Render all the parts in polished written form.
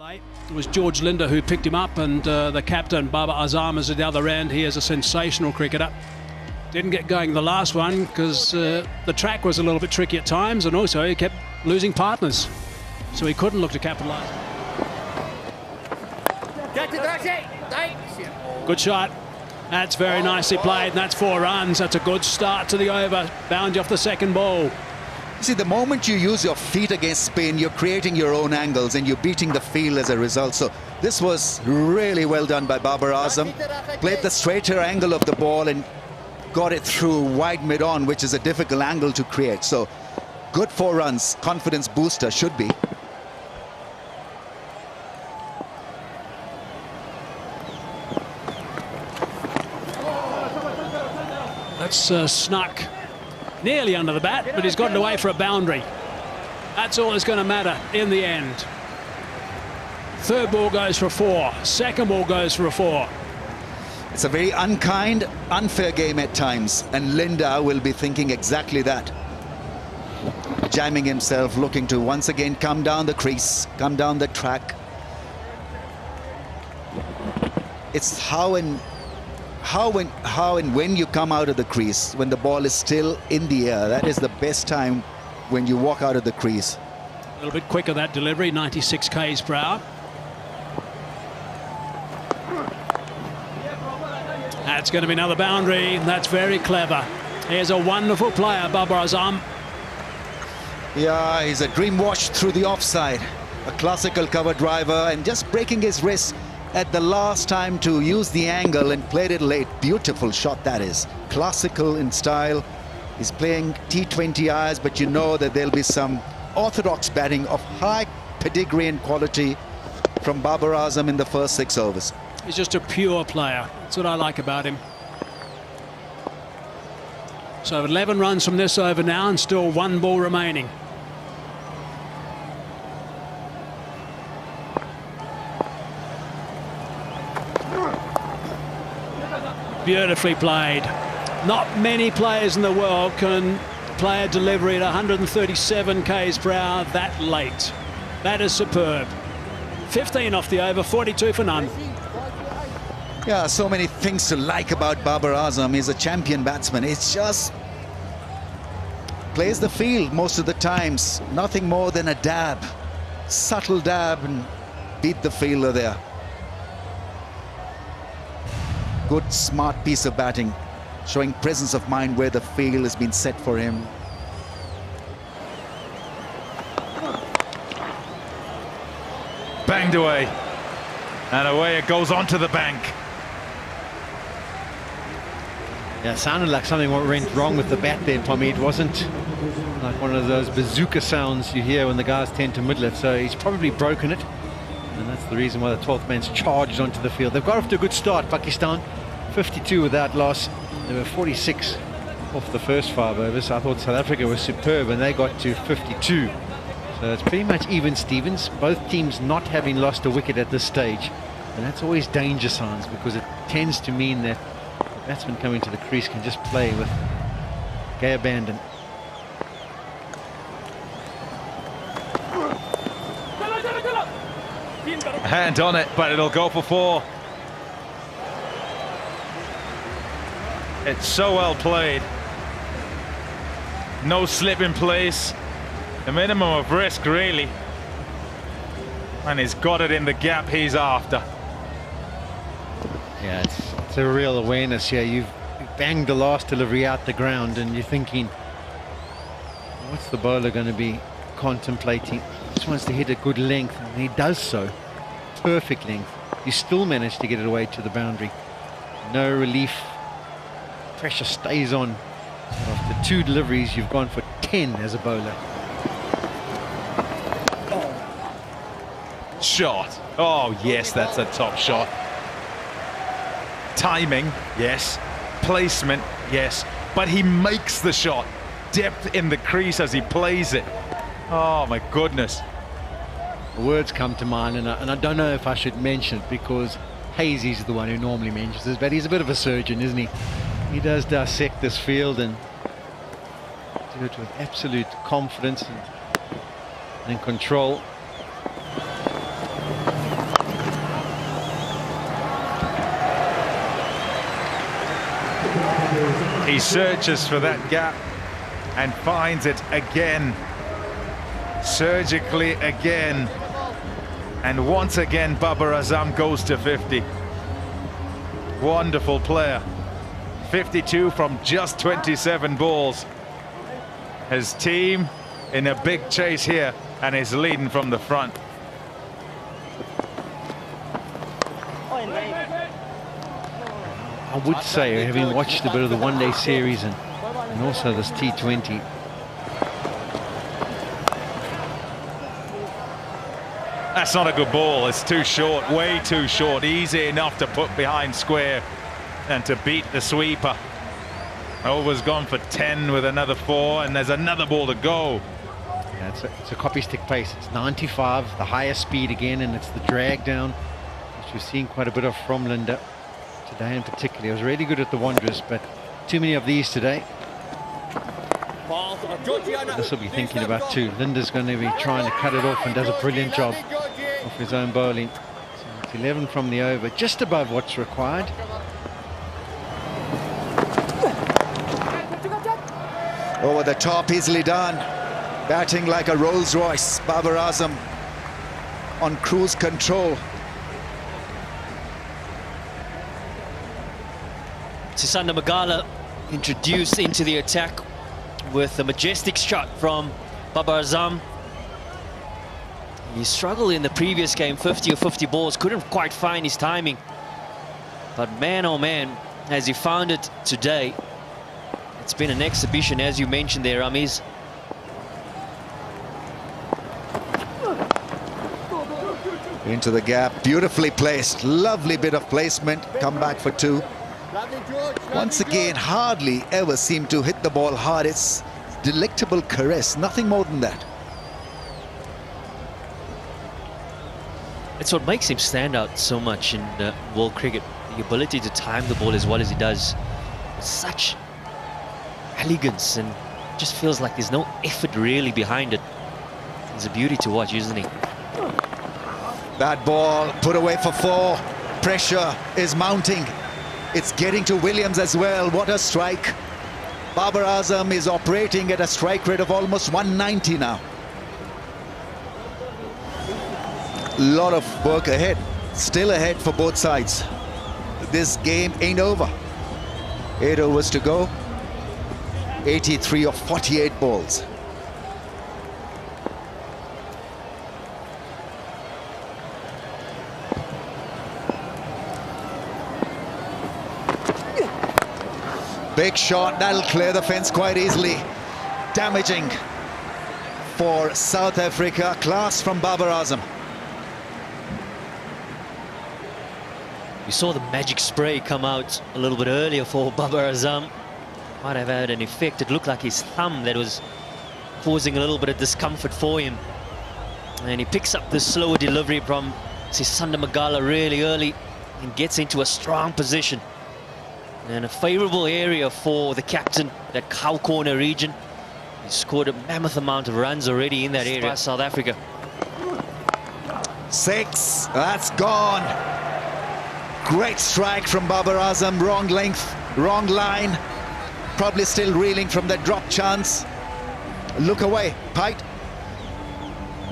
It was George Linder who picked him up, and the captain, Babar Azam, is at the other end. He is a sensational cricketer. Didn't get going the last one because the track was a little bit tricky at times, and also he kept losing partners, so he couldn't look to capitalise. Good shot. That's very nicely played, and that's 4 runs. That's a good start to the over. Bound you off the second ball. See, the moment you use your feet against spin, you're creating your own angles and you're beating the field as a result. So this was really well done by Babar Azam. Played the straighter angle of the ball and got it through wide mid-on, which is a difficult angle to create. So good 4 runs, confidence booster should be. That's snuck nearly under the bat, but he's gotten away for a boundary. That's all that's going to matter in the end. Third ball goes for 4. Second ball goes for a 4. It's a very unkind, unfair game at times, and Linda will be thinking exactly that. Jamming himself, looking to once again come down the crease, come down the track. It's how and when you come out of the crease, when the ball is still in the air. That is the best time, when you walk out of the crease. A little bit quicker that delivery, 96 k's per hour. That's going to be another boundary. That's very clever. Here's a wonderful player, Babar Azam. Yeah, he's a dream watch through the offside. A classical cover driver, and just breaking his wrist at the last time to use the angle and played it late. Beautiful shot that is. Classical in style. He's playing T20 eyes, but you know that there'll be some orthodox batting of high pedigree and quality from Babar Azam in the first 6 overs. He's just a pure player. That's what I like about him. So 11 runs from this over now, and still 1 ball remaining. Beautifully played. Not many players in the world can play a delivery at 137 k's per hour that late. That is superb. 15 off the over, 42 for none. Yeah, so many things to like about Babar Azam. He's a champion batsman. It's just plays the field most of the times. Nothing more than a dab, subtle dab, and beat the fielder there. Good, smart piece of batting, showing presence of mind where the field has been set for him. Banged away, and away it goes onto the bank. Yeah, it sounded like something went wrong with the bat there, Tommy. It wasn't like one of those bazooka sounds you hear when the guys tend to middle it, so he's probably broken it. And that's the reason why the 12th man's charged onto the field. They've got off to a good start, Pakistan. 52 without loss. They were 46 off the first 5 overs. I thought South Africa was superb, and they got to 52. So it's pretty much even Stevens. Both teams not having lost a wicket at this stage. And that's always danger signs, because it tends to mean that the batsman coming to the crease can just play with gay abandon. A hand on it, but it'll go for 4. It's so well played. No slip in place. A minimum of risk, really. And he's got it in the gap he's after. Yeah, it's a real awareness here. You've banged the last delivery out the ground, and you're thinking, what's the bowler going to be contemplating? Just wants to hit a good length, and he does so. Perfect length. You still manage to get it away to the boundary. No relief. Pressure stays on. After 2 deliveries, you've gone for 10 as a bowler. Shot. Oh, yes, that's a top shot. Timing, yes. Placement, yes. But he makes the shot. Depth in the crease as he plays it. Oh, my goodness. The words come to mind, and I don't know if I should mention it, because Hazy's the one who normally mentions this, but he's a bit of a surgeon, isn't he? He does dissect this field and do it with absolute confidence and control. He searches for that gap and finds it again, surgically again. And once again, Babar Azam goes to 50. Wonderful player. 52 from just 27 balls. His team in a big chase here and is leading from the front. I would say, having watched a bit of the one-day series and also this T20, that's not a good ball. It's too short, way too short. Easy enough to put behind square and to beat the sweeper. Over's gone for 10 with another 4, and there's another ball to go. yeah, it's a copy stick pace. It's 95, the highest speed again, and it's the drag down, which we've seen quite a bit of from Linda today in particular. It was really good at the Wanderers, but too many of these today. This will be thinking about too. Linda's going to be trying to cut it off and does a brilliant job of his own bowling. So it's 11 from the over, just above what's required. Over the top, easily done. Batting like a Rolls Royce. Babar Azam on cruise control. Sisanda Magala introduced into the attack with a majestic shot from Babar Azam. He struggled in the previous game, 50 or 50 balls, couldn't quite find his timing. But man, oh man, has he found it today. It's been an exhibition, as you mentioned there, Ramiz. Into the gap, beautifully placed. Lovely bit of placement. Come back for 2. Once again, hardly ever seem to hit the ball hard. It's delectable caress, nothing more than that. It's what makes him stand out so much in world cricket. The ability to time the ball as well as he does. Such elegance, and just feels like there's no effort really behind it. He's a beauty to watch, isn't he? That ball put away for 4. Pressure is mounting. It's getting to Williams as well. What a strike. Babar Azam is operating at a strike rate of almost 190 now. A lot of work ahead. Still ahead for both sides. This game ain't over. 8 overs to go. 83 of 48 balls. Big shot, that'll clear the fence quite easily. Damaging for South Africa. Class from Babar Azam. We saw the magic spray come out a little bit earlier for Babar Azam. Might have had an effect. It looked like his thumb that was causing a little bit of discomfort for him. And he picks up the slower delivery from Sisanda Magala really early and gets into a strong position. And a favourable area for the captain, that cow corner region. He scored a mammoth amount of runs already in that area. South Africa. 6, that's gone. Great strike from Babar Azam. Wrong length, wrong line. Probably still reeling from that drop chance. Look away, Pite.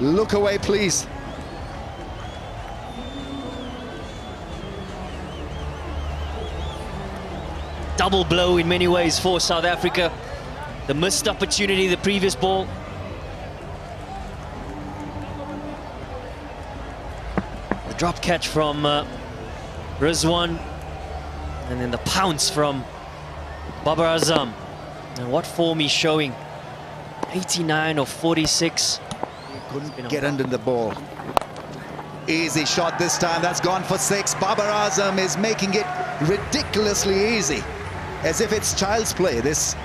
Look away, please. Double blow in many ways for South Africa. The missed opportunity, the previous ball. The drop catch from Rizwan. And then the pounce from Babar Azam. And what form he's showing. 89 of 46. Couldn't get under the ball. Easy shot this time. That's gone for 6. Babar Azam is making it ridiculously easy. As if it's child's play. This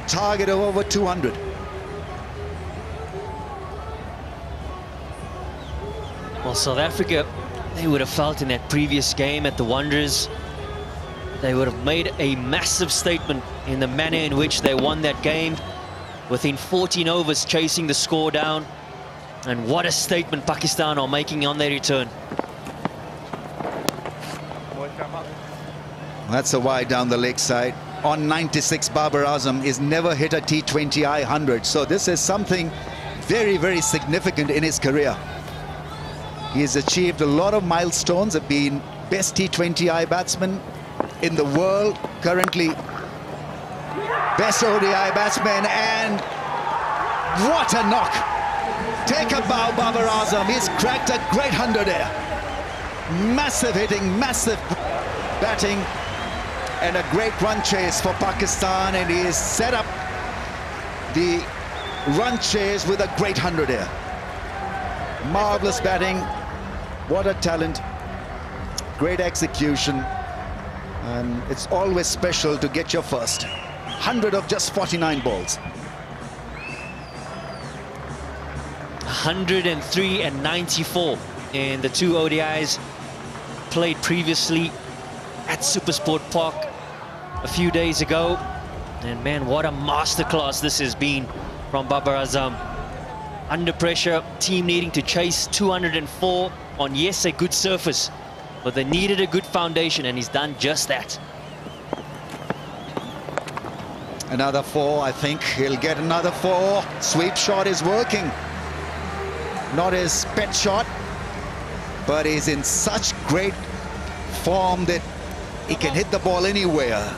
target of over 200. Well, South Africa, they would have felt in that previous game at the Wanderers, they would have made a massive statement in the manner in which they won that game, within 14 overs chasing the score down. And what a statement Pakistan are making on their return. That's a wide down the leg side. on 96, Babar Azam, is never hit a T20I 100. So this is something very, very significant in his career. He has achieved a lot of milestones, have been best T20I batsman in the world, currently best ODI batsman, and what a knock. Take a bow, Babar Azam. He's cracked a great 100 here. Massive hitting, massive batting, and a great run chase for Pakistan, and he has set up the run chase with a great 100 here. Marvelous batting, what a talent, great execution, and it's always special to get your first 100 of just 49 balls. 103 and 94 in the two ODIs played previously at Supersport Park a few days ago. And man, what a masterclass this has been from Babar Azam. Under pressure, team needing to chase 204 on, yes, a good surface, but they needed a good foundation, and he's done just that. Another 4, I think he'll get another 4. Sweep shot is working. Not his pet shot, but he's in such great form that he can hit the ball anywhere.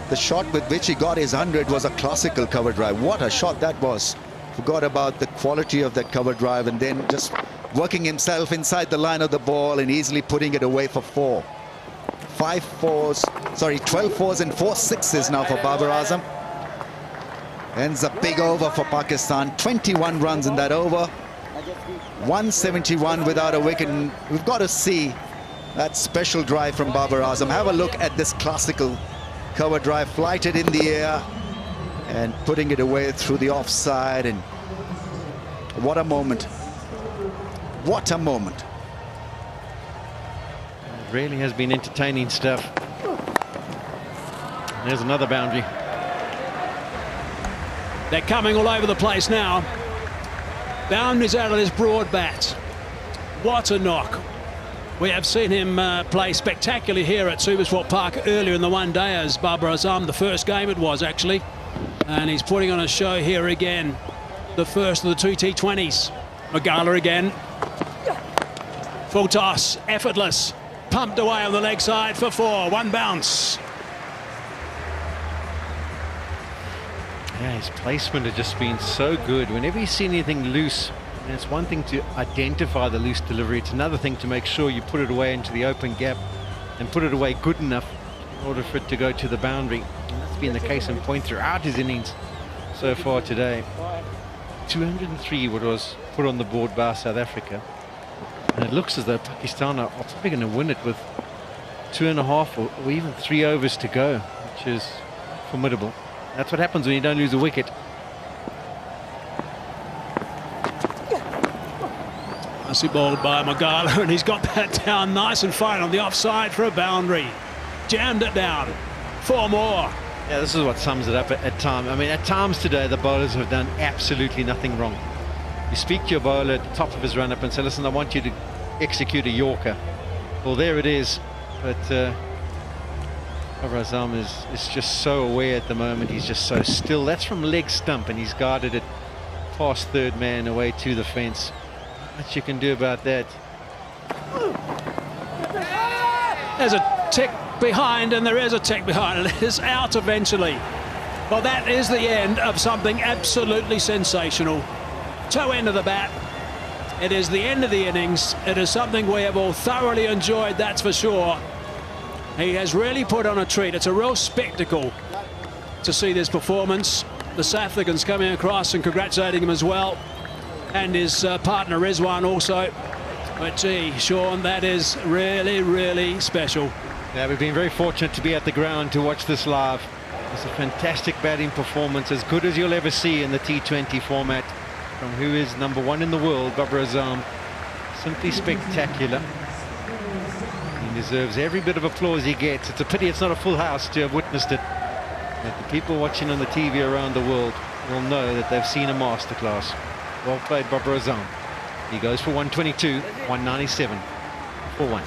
The shot with which he got his 100 was a classical cover drive. What a shot that was. Forgot about the quality of that cover drive, and then just working himself inside the line of the ball and easily putting it away for 4. 12 fours and 4 sixes now for Babar Azam. Ends a big over for Pakistan. 21 runs in that over. 171 without a wicket. And we've got to see that special drive from Babar Azam. Have a look at this classical cover drive, flighted in the air and putting it away through the offside. And what a moment. What a moment. It really has been entertaining stuff. There's another boundary. They're coming all over the place now. Boundaries out of this broad bat. What a knock. We have seen him play spectacularly here at Supersport Park earlier in the one day as Babar Azam. The first game it was, actually. And he's putting on a show here again. The first of the two T20s. Magala again. Full toss, effortless. Pumped away on the leg side for 4. One bounce. Yeah, his placement has just been so good. Whenever you see anything loose, and it's one thing to identify the loose delivery, it's another thing to make sure you put it away into the open gap and put it away good enough in order for it to go to the boundary. And that's been the case in point throughout his innings so far today. 203 what was put on the board by South Africa. And it looks as though Pakistan are probably going to win it with 2.5 or even 3 overs to go, which is formidable. That's what happens when you don't lose a wicket. Nicely bowled by Magala, and he's got that down nice and fine on the offside for a boundary. Jammed it down. 4 more. Yeah, this is what sums it up at times. I mean, at times today, the bowlers have done absolutely nothing wrong. You speak to your bowler at the top of his run-up and say, listen, I want you to execute a Yorker. Well, there it is. But Babar Azam is just so aware at the moment. He's just so still. That's from leg stump, and he's guarded it past third man away to the fence. Not much you can do about that. There's a tick behind, and there is a tick behind. It is out eventually. Well, that is the end of something absolutely sensational. Toe end of the bat. It is the end of the innings. It is something we have all thoroughly enjoyed, that's for sure. He has really put on a treat. It's a real spectacle to see this performance. The South Africans coming across and congratulating him as well. And his partner Rizwan also. But gee, Sean, that is really, really special. Yeah, we've been very fortunate to be at the ground to watch this live. It's a fantastic batting performance, as good as you'll ever see in the T20 format, from who is #1 in the world, Babar Azam. Simply spectacular. He deserves every bit of applause he gets. It's a pity it's not a full house to have witnessed it. But the people watching on the TV around the world will know that they've seen a masterclass. Well played, Babar Azam. He goes for 122, 197 for 1.